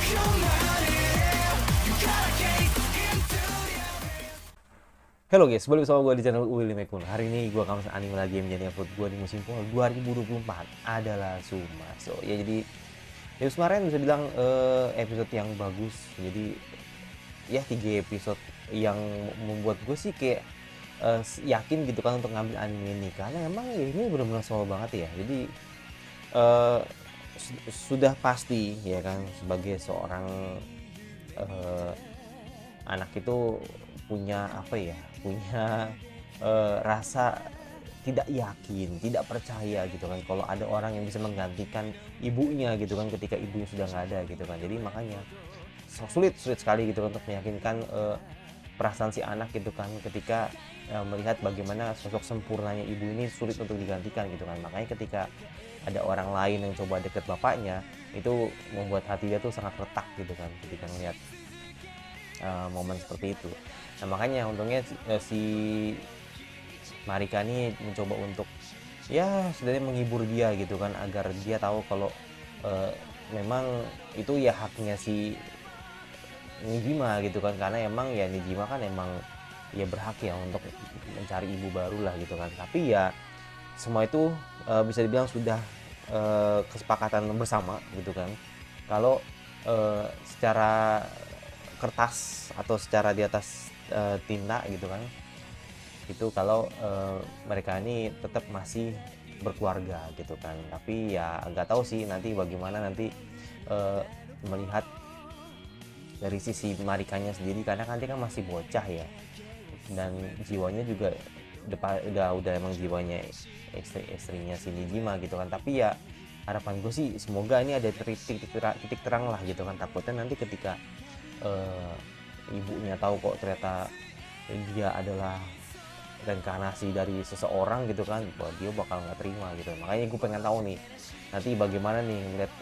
Halo guys, balik bersama gue di channel Willy Mekun. Hari ini gue akan anime lagi yang menjadi upload gue di musim fall 2024 adalah Sumaso. Ya jadi episode kemarin bisa bilang episode yang bagus. Jadi ya 3 episode yang membuat gue sih kayak yakin gitu kan untuk ngambil anime ini. Karena emang ya ini benar-benar solo banget ya. Jadi eh, sudah pasti ya kan sebagai seorang eh, anak itu punya apa ya, punya rasa tidak yakin, tidak percaya gitu kan kalau ada orang yang bisa menggantikan ibunya gitu kan ketika ibunya sudah nggak ada gitu kan. Jadi makanya sulit sekali gitu untuk meyakinkan perasaan si anak gitu kan ketika melihat bagaimana sosok sempurnanya ibu ini sulit untuk digantikan gitu kan. Makanya ketika ada orang lain yang coba deket bapaknya, itu membuat hati dia tuh sangat retak gitu kan ketika melihat momen seperti itu. Nah makanya untungnya si Marika ini mencoba untuk ya setidaknya menghibur dia gitu kan agar dia tahu kalau uh, memang itu ya haknya si Nijima gitu kan, karena emang ya Nijima kan emang ya berhak ya untuk mencari ibu baru lah gitu kan. Tapi ya semua itu bisa dibilang sudah kesepakatan bersama gitu kan kalau secara kertas atau secara di atas tinta gitu kan, itu kalau mereka ini tetap masih berkeluarga gitu kan. Tapi ya nggak tahu sih nanti bagaimana nanti uh, melihat dari sisi Marikanya sendiri, karena kan dia kan masih bocah ya, dan jiwanya juga udah emang jiwanya istrinya si Nijima gitu kan. Tapi ya harapan gue sih semoga ini ada titik terang lah gitu kan. Takutnya nanti ketika uh, ibunya tahu kok ternyata dia adalah reinkarnasi dari seseorang gitu kan, bahwa dia bakal nggak terima gitu. Makanya gue pengen tahu nih nanti bagaimana nih ngeliat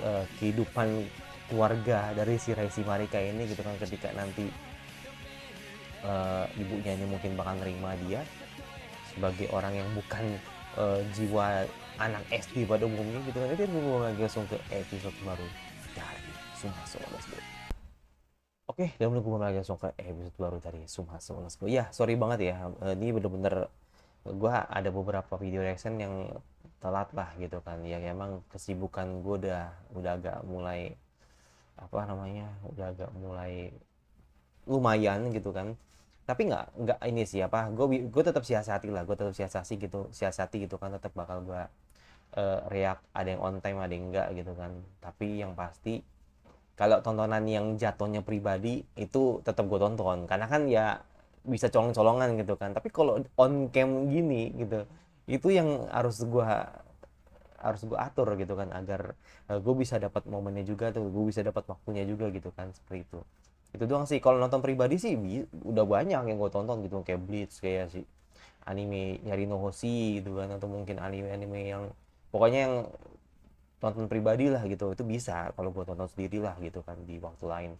kehidupan keluarga dari si Reisi Marika ini gitu kan ketika nanti ibunya ini mungkin bakal nerima dia sebagai orang yang bukan jiwa anak SD pada umumnya gitu kan. Itu gue lagi langsung ke episode baru dari Sumaso. Let's go. Oke, dan belum lagi langsung ke episode baru dari Sumaso. Let's go. Ya, sorry banget ya. Ini bener-bener gue ada beberapa video reaction yang telat lah gitu kan. Ya emang kesibukan gue udah agak mulai apa namanya, udah agak mulai lumayan gitu kan. Tapi nggak ini sih apa, gue tetap siasati lah, gue tetap siasati gitu kan, tetap bakal gue react, ada yang on time ada yang enggak gitu kan. Tapi yang pasti kalau tontonan yang jatuhnya pribadi itu tetap gue tonton karena kan ya bisa colong-colongan gitu kan. Tapi kalau on cam gini gitu, itu yang harus gue atur gitu kan agar gue bisa dapat momennya juga tuh, gue bisa dapat waktunya juga gitu kan, seperti itu doang sih. Kalau nonton pribadi sih udah banyak yang gue tonton gitu, kayak Bleach, kayak si anime Yari no Hoshi gitu kan, atau mungkin anime-anime yang pokoknya yang tonton pribadi lah gitu. Itu bisa kalau gue tonton sendiri lah gitu kan di waktu lain.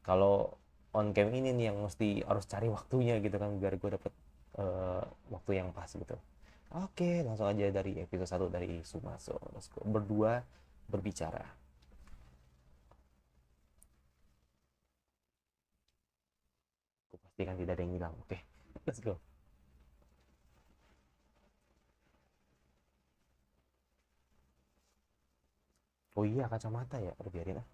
Kalau on cam ini nih yang mesti harus cari waktunya gitu kan biar gue dapet waktu yang pas gitu. Oke, langsung aja dari episode 1 dari Sumaso. Let's go. Berdua berbicara. Aku pastikan tidak ada yang hilang. Oke, let's go. Oh iya, kacamata ya. Udah biarin ah.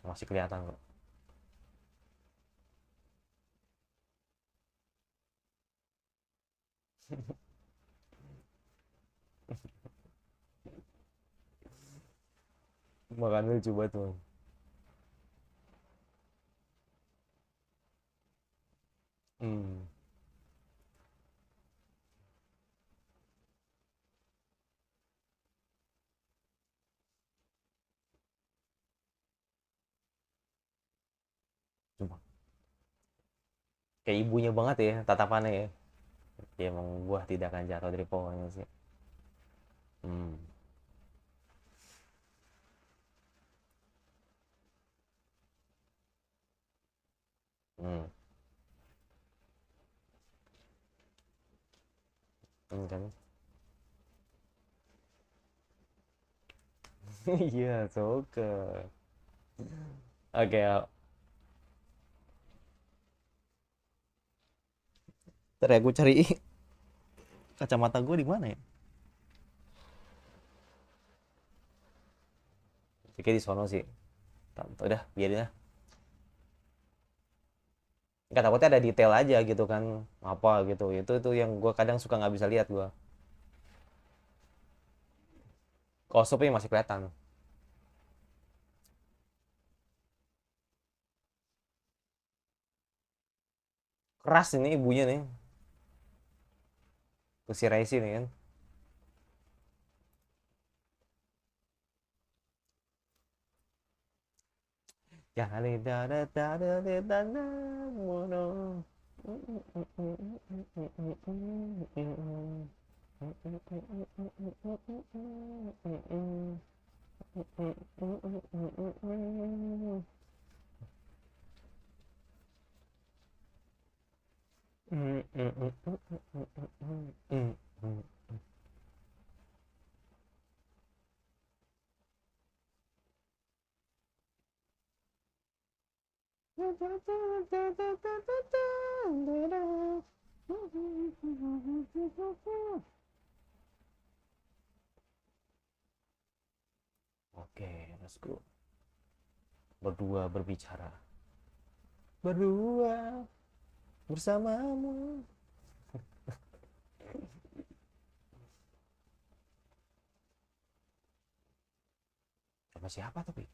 Masih kelihatan kok. Makanya coba tuh. Hmm. Cuma kayak ibunya banget ya tatapannya ya. Ya emang buah tidak akan jatuh dari pohonnya sih. Hmm. Hmm. Hmm, kan. Iya, suka. Oke, ntar ya gue cari kacamata gue di mana ya? Oke di sono sih. Udah biarin lah. Nggak takutnya ada detail aja gitu kan, apa gitu. Itu yang gue kadang suka nggak bisa lihat gue. Kosopnya masih kelihatan. Keras ini ibunya nih. Pussy Riot nih kan. Jangan Oke, let's go. Berdua berbicara. Berdua bersamamu. Sama siapa tapi?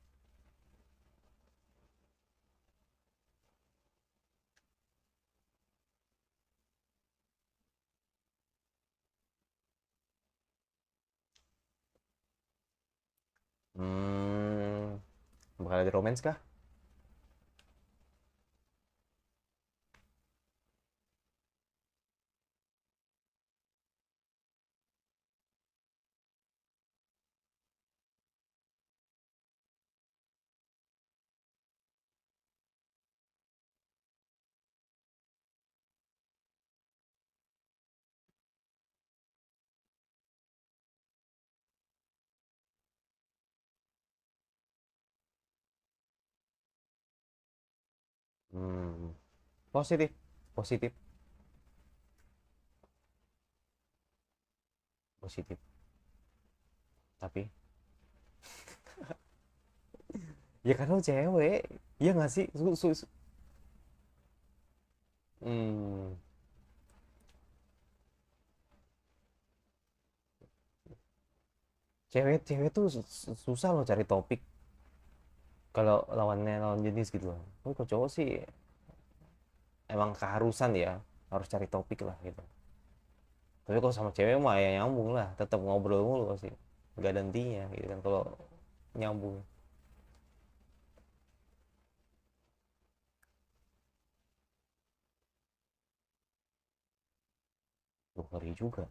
Hmm, bakal ada romance kah? Hmm, positif, positif, positif. Tapi ya kan lo cewek, iya nggak sih? Hmm, cewek-cewek tuh susah loh cari topik kalau lawannya lawan jenis gitu loh. Tapi kalau cowok sih emang keharusan ya harus cari topik lah gitu. Tapi kalau sama cewek mah ya nyambung lah, tetap ngobrol mulu sih, nggak ada hentinya gitu kan kalau nyambung. Tuh, ngeri juga.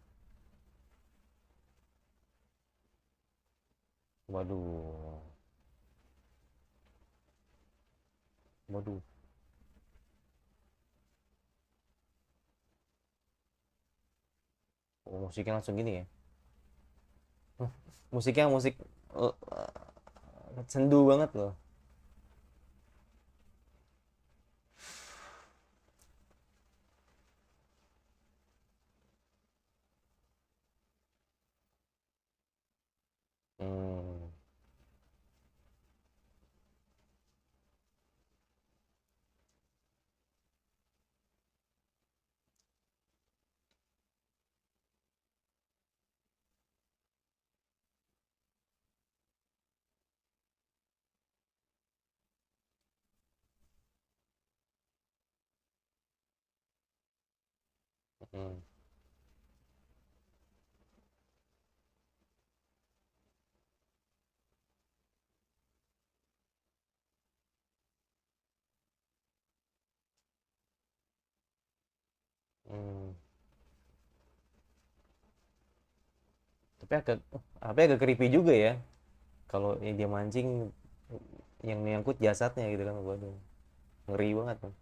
Waduh, waduh. Oh, musiknya langsung gini ya. Musiknya musik sendu banget loh. Hmm, hmm, hmm. Tapi agak creepy juga ya kalau yang dia mancing yang nyangkut jasadnya gitu kan. Waduh, ngeri banget kan.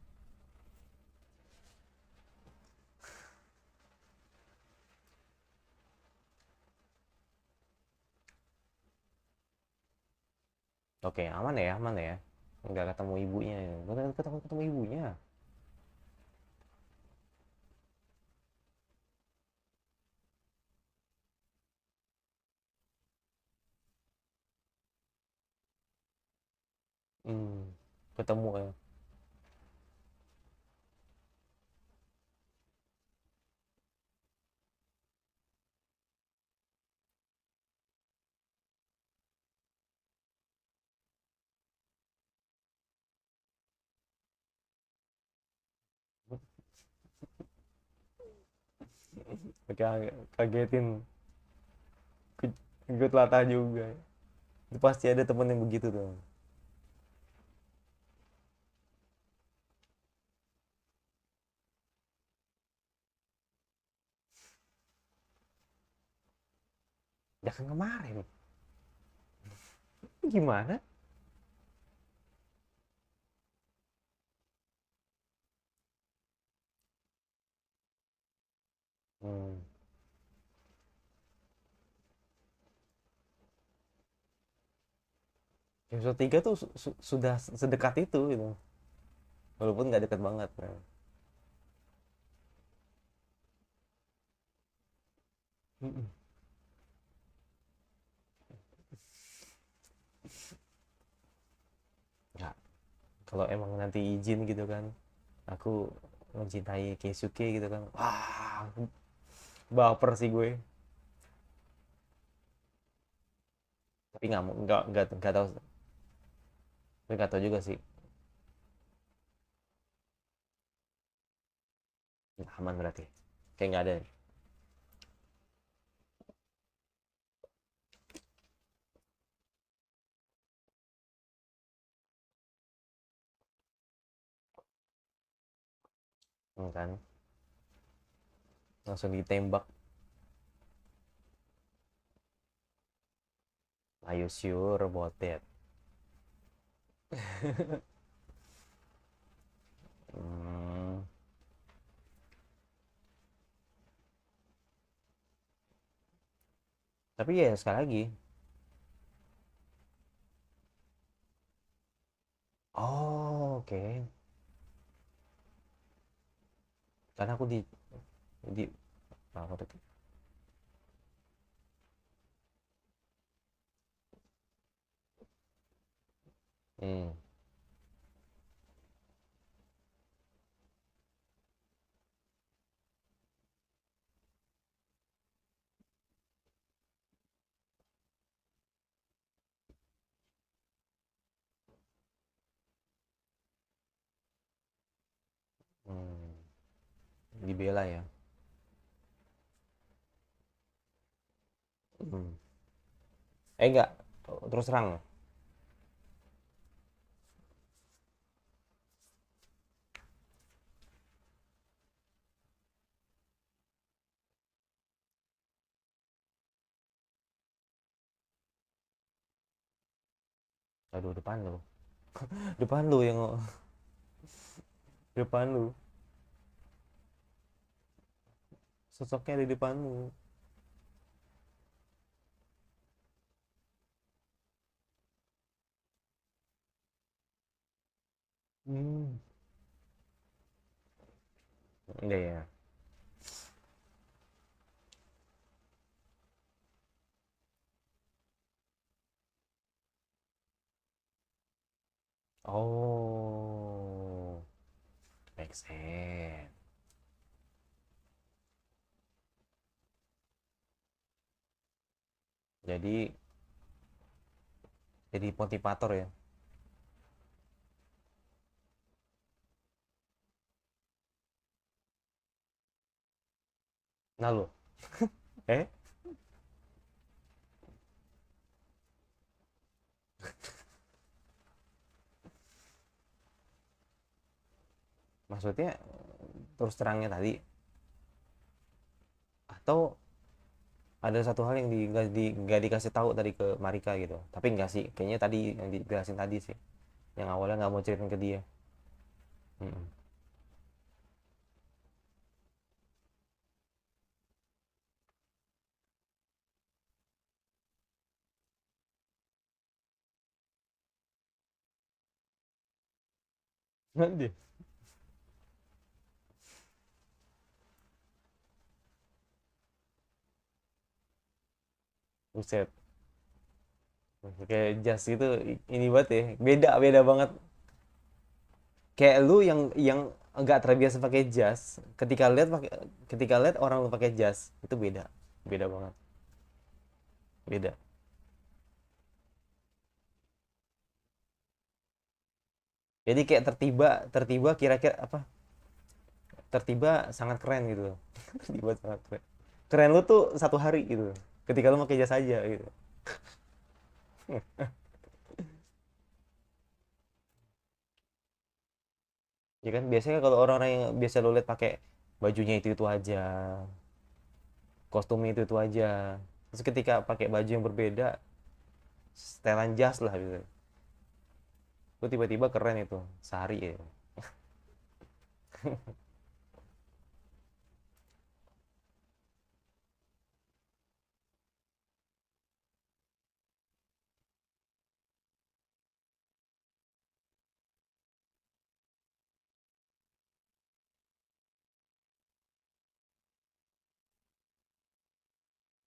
Oke, aman ya. Nggak ketemu ibunya. Nggak ketemu ibunya. Hmm, ketemu ya. Oke, kagetin. Ikut latah juga. Itu pasti ada temen yang begitu tuh. Ya kan kemarin. Gimana? Hmm. Episode 3 tuh sudah sedekat itu gitu. Walaupun nggak dekat banget. Kan. Mm-mm. Ya, kalau emang nanti izin gitu kan, aku mencintai Keisuke gitu kan. Wah, baper sih gue. Tapi nggak tahu, gue nggak tahu juga sih. Aman berarti. Kayak nggak ada. Kan. Langsung ditembak. Are you sure about that? Hmm, tapi ya sekali lagi. Oh, oke. Karena aku di apa tuh? Hmm, hmm, dibela ya. Hmm. Enggak, terus terang. Aduh, depan lu. Depan lu yang depan lu. Sosoknya di depanmu. Hmm. Iya ya. Oh, make sense. Jadi motivator ya. Nah lu, eh, maksudnya terus terangnya tadi atau ada satu hal yang nggak dikasih tahu tadi ke Marika gitu. Tapi enggak sih, kayaknya tadi yang dijelasin tadi sih. Yang awalnya nggak mau ceritain ke dia. Mm-mm. Nanti. Buset. Kayak jas itu ini banget ya. Beda beda banget. Kayak lu yang nggak terbiasa pakai jas, ketika lihat orang lu pakai jas, itu beda. Beda banget. Beda. Jadi kayak tertiba tertiba kira-kira apa? Tertiba sangat keren gitu. Tertiba sangat keren. Keren lu tuh satu hari gitu. Ketika lu pakai jas aja gitu. Ya kan biasanya kalau orang-orang yang biasa lu lihat pakai bajunya itu aja, kostumnya itu aja. Terus ketika pakai baju yang berbeda, setelan jas lah gitu. Lu tiba-tiba keren itu sehari ya.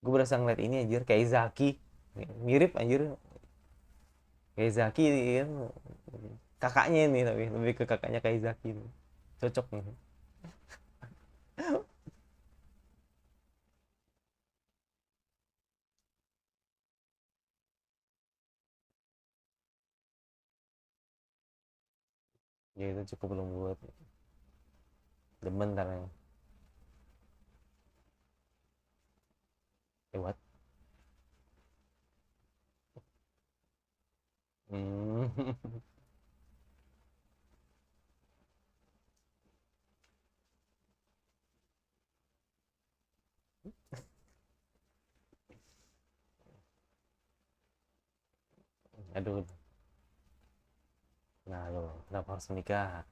Gue berasa ngeliat ini anjir kayak Zaki, mirip anjir kayak Zaki kan, kakaknya ini tapi lebih ke kakaknya kayak Zaki ini. Cocok nih. Ya itu cukup lembut, demen karena lewat. Hmm. Aduh, nah lo kenapa harus menikah?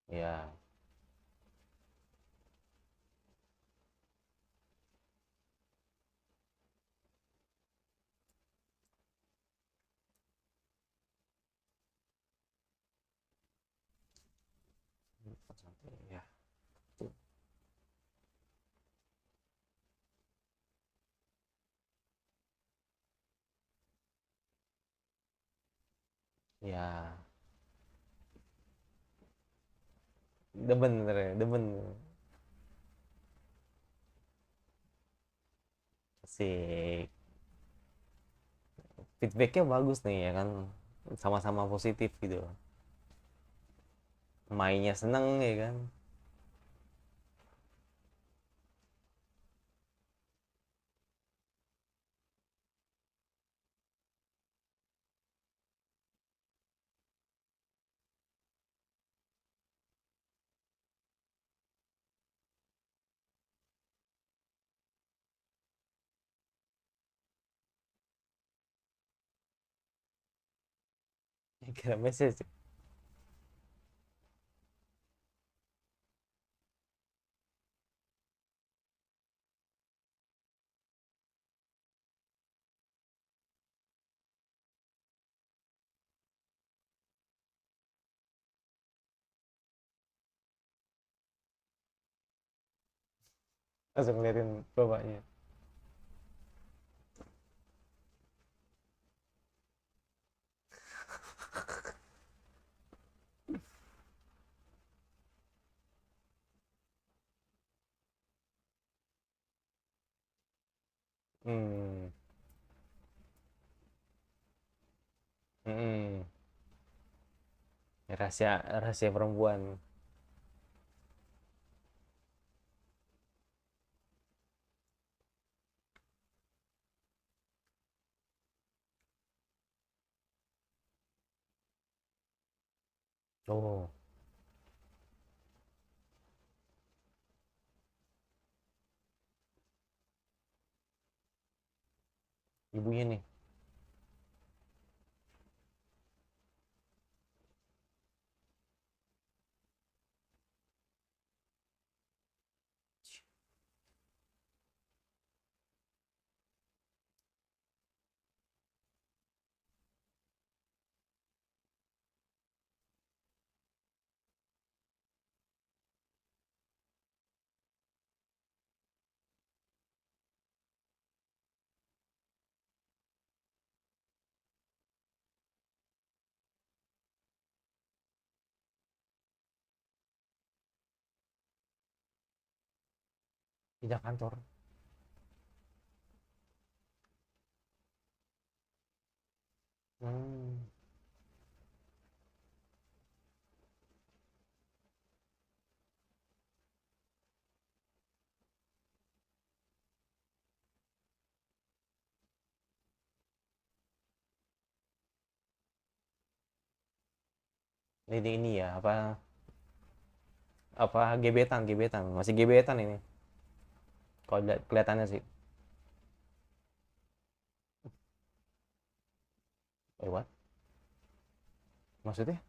Ya, ya, ya, demen bener ya, demen. Asik. Feedbacknya bagus nih ya kan, sama-sama positif gitu. Mainnya seneng ya kan. Kira message. Langsung ngeliatin bapaknya. Hmm. Hmm. Rahasia rahasia perempuan. Oh, ibunya nih. pindah kantor. Hmm. Ini ya apa apa gebetan gebetan masih gebetan ini kalau kelihatannya sih. What? Maksudnya?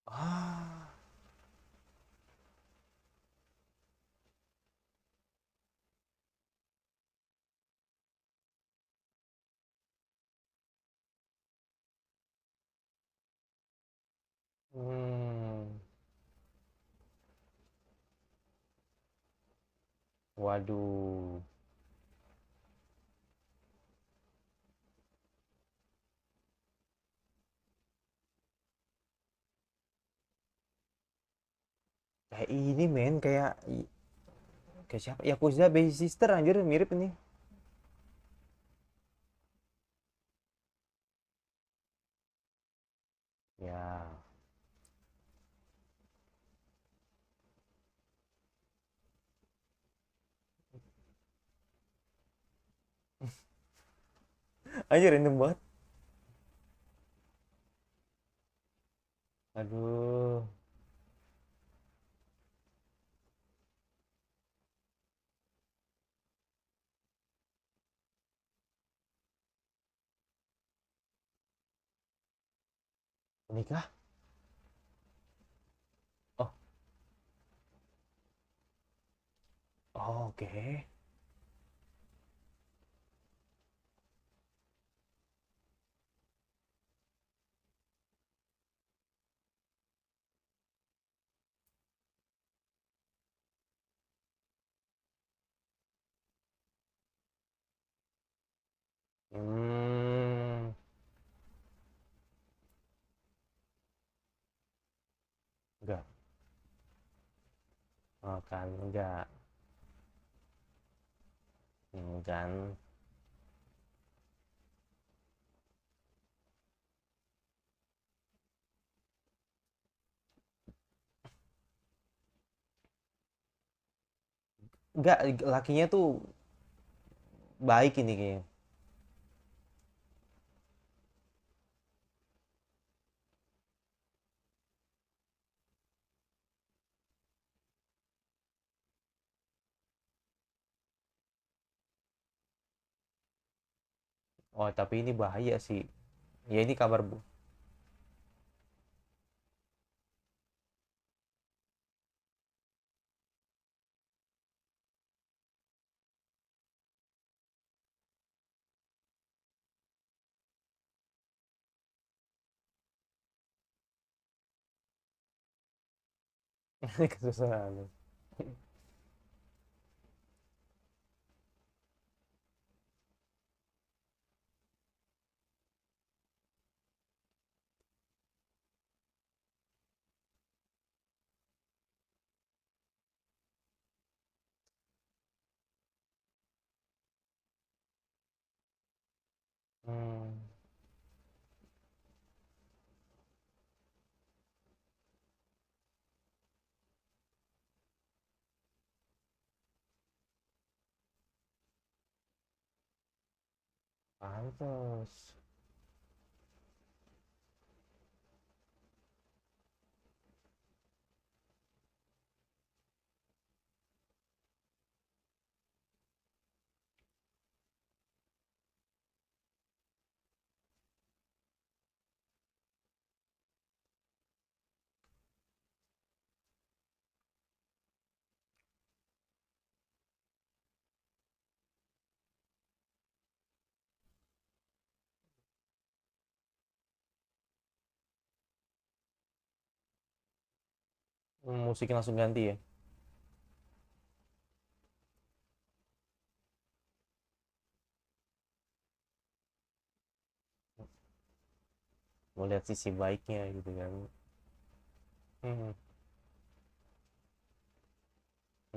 Ah. Hmm. Waduh. Kayak ini men kayak siapa? Yakuza Baby Sister anjir mirip ini. Ya. Anjir random banget. Aduh. Nikah? Oh, oh, oke. Hmm. Enggak. Oh, kan enggak. Kan. Enggak, lakinya tuh baik ini kayaknya. Oh, tapi ini bahaya sih. Ya ini kabar bu. Kesusahan. Hmm, pantes. Musiknya langsung ganti ya. melihat sisi baiknya gitu kan. Mm,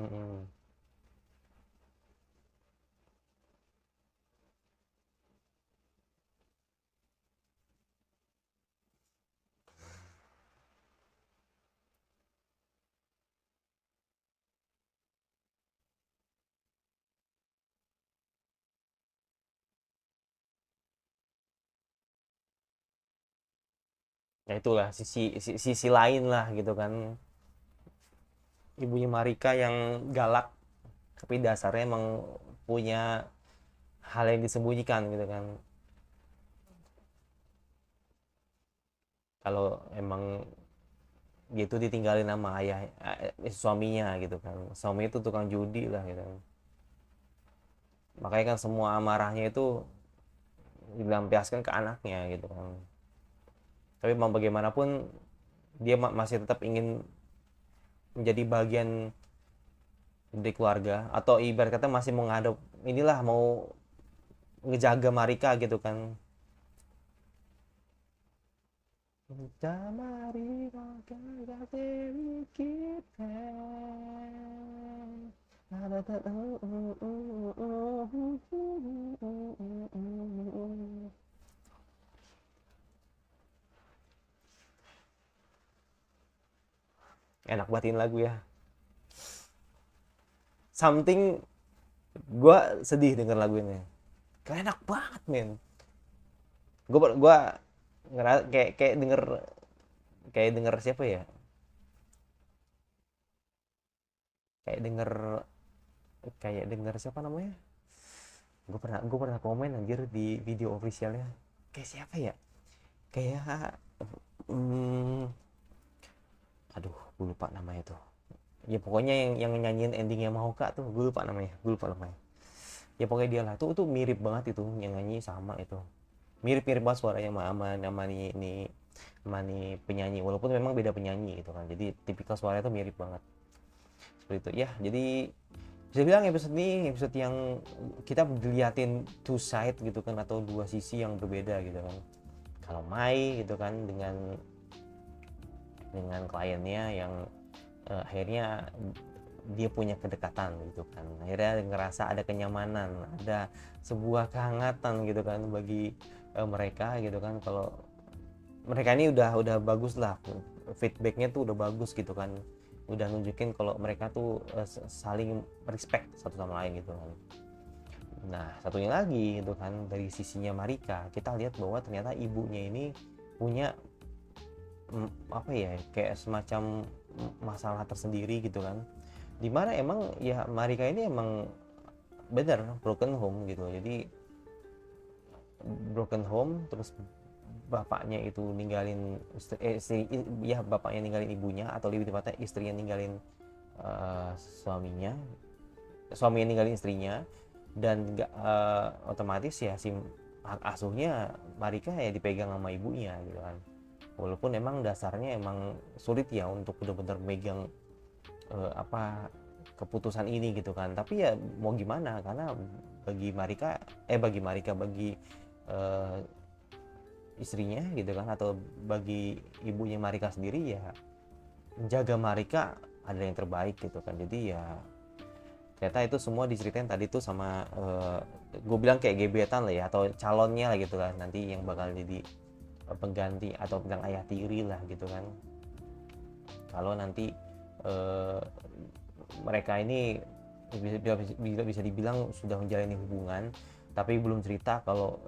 mm. Ya itulah sisi lain lah gitu kan, ibunya Marika yang galak tapi dasarnya emang punya hal yang disembunyikan gitu kan. Kalau emang dia itu ditinggalin sama ayah, suaminya gitu kan, suami itu tukang judi lah gitu kan. Makanya kan semua amarahnya itu dilampiaskan ke anaknya gitu kan. Tapi mau bagaimanapun dia masih tetap ingin menjadi bagian dari keluarga, atau ibarat kata masih mau ngadop, inilah mau ngejaga Marika gitu kan. Marika Dewi kita. Enak batin lagu ya. Something, gue sedih denger lagu ini. Karena enak banget men. Gue kayak kayak denger siapa ya? Kayak denger kayak denger siapa namanya? Gue pernah komen anjir di video officialnya. Kayak siapa ya? Kayak hmm, aduh, gue lupa namanya tuh. Ya pokoknya yang nyanyiin endingnya Mahoka tuh, gue lupa namanya. Ya pokoknya dia lah, tuh mirip banget itu yang nyanyi sama itu. Mirip-mirip banget suaranya sama nih penyanyi, walaupun memang beda penyanyi gitu kan. Jadi tipikal suaranya tuh mirip banget. Seperti itu ya. Jadi bisa bilang episode ini episode yang kita diliatin two side gitu kan, atau dua sisi yang berbeda gitu kan. Kalau Mai gitu kan dengan kliennya yang akhirnya dia punya kedekatan gitu kan, akhirnya ngerasa ada kenyamanan, ada sebuah kehangatan gitu kan bagi mereka gitu kan. Kalau mereka ini udah bagus lah, feedbacknya tuh udah bagus gitu kan, udah nunjukin kalau mereka tuh saling respect satu sama lain gitu kan. Nah satunya lagi gitu kan, dari sisinya Marika kita lihat bahwa ternyata ibunya ini punya apa ya, kayak semacam masalah tersendiri gitu kan, dimana emang ya Marika ini emang bener broken home gitu. Jadi broken home, terus bapaknya itu ninggalin ya bapaknya ninggalin ibunya, atau lebih tepatnya istrinya ninggalin eh, suaminya suaminya ninggalin istrinya. Dan nggak otomatis ya si hak asuhnya Marika ya dipegang sama ibunya gitu kan. Walaupun emang dasarnya emang sulit ya untuk benar-benar megang apa keputusan ini gitu kan, tapi ya mau gimana, karena bagi eh, istrinya gitu kan, atau bagi ibunya Marika sendiri ya menjaga Marika adalah yang terbaik gitu kan. Jadi ya ternyata itu semua diceritain tadi tuh sama gue bilang kayak gebetan lah ya, atau calonnya lah gitu kan, nanti yang bakal jadi pengganti atau bilang ayah tiri lah gitu kan. Kalau nanti eh, mereka ini bisa dibilang sudah menjalani hubungan, tapi belum cerita kalau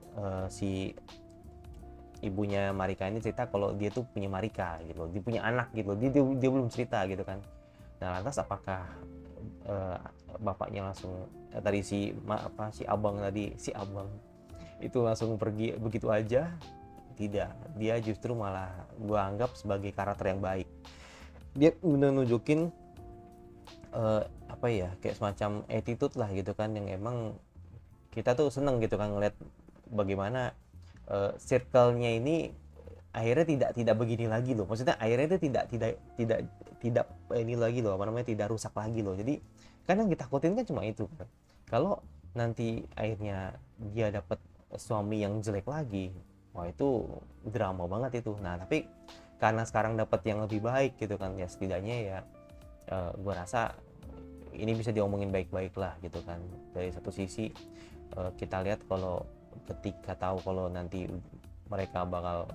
si ibunya Marika ini cerita kalau dia tuh punya Marika gitu, dia punya anak gitu, dia belum cerita gitu kan. Nah lantas apakah eh, bapaknya langsung tadi si abang itu langsung pergi begitu aja? Tidak, dia justru malah gua anggap sebagai karakter yang baik. Dia benar nunjukin apa ya, kayak semacam attitude lah gitu kan, yang emang kita tuh seneng gitu kan ngeliat bagaimana circle-nya ini akhirnya tidak begini lagi loh. Maksudnya akhirnya itu tidak tidak ini lagi loh, apa namanya, tidak rusak lagi loh. Jadi kan yang kita takutin kan cuma itu kan. Kalau nanti akhirnya dia dapat suami yang jelek lagi, wah itu drama banget itu. Nah tapi karena sekarang dapat yang lebih baik gitu kan, ya setidaknya ya gue rasa ini bisa diomongin baik-baik lah gitu kan. Dari satu sisi kita lihat kalau ketika tahu kalau nanti mereka bakal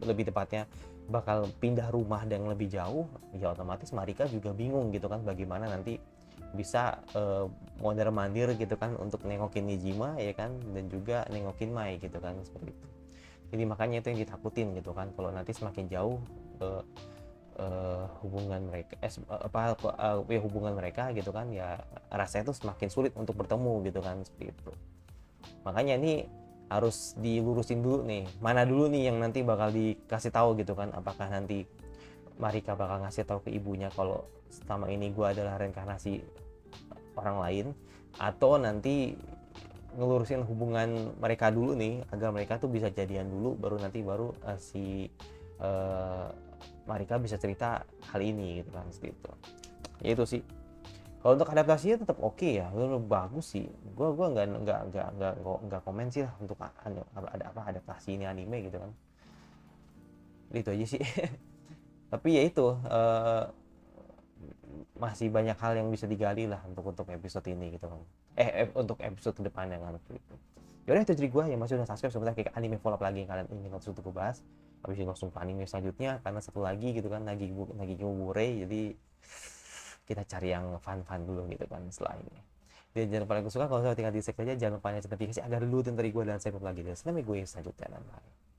lebih tepatnya bakal pindah rumah dan lebih jauh, ya otomatis Marika juga bingung gitu kan bagaimana nanti bisa mondar-mandir gitu kan untuk nengokin Nijima ya kan, dan juga nengokin Mai gitu kan, seperti itu. Jadi makanya itu yang ditakutin gitu kan, kalau nanti semakin jauh hubungan mereka ya hubungan mereka gitu kan, ya rasanya itu semakin sulit untuk bertemu gitu kan, seperti itu. Makanya ini harus dilurusin dulu nih, mana dulu nih yang nanti bakal dikasih tahu gitu kan, apakah nanti Marika bakal ngasih tahu ke ibunya kalau selama ini gue adalah reinkarnasi orang lain, atau nanti ngelurusin hubungan mereka dulu nih agar mereka tuh bisa jadian dulu, baru nanti si Marika bisa cerita hal ini gitu kan, seperti itu. Ya itu sih. Kalau untuk adaptasinya tetap oke ya, bagus sih. Gua nggak komen sih lah untuk ada apa adaptasi ini anime gitu kan. Itu aja sih. Tapi ya itu masih banyak hal yang bisa digali lah untuk episode ini gitu kan. Untuk episode kedepannya kan gitu. Yaudah itu jadi gue yang masih udah subscribe, sebentar kayak anime follow up lagi yang kalian ingin langsung gue bahas. Habis ini langsung ke anime selanjutnya karena satu lagi gitu kan, lagi Gimobure, jadi kita cari yang fun dulu gitu kan setelah ini. Dan jangan lupa like suka, kalau saya tinggal di like aja, jangan lupa nyalain notifikasi agar dulu dari gue dan saya lagi dan sampai gue selanjutnya. Bye.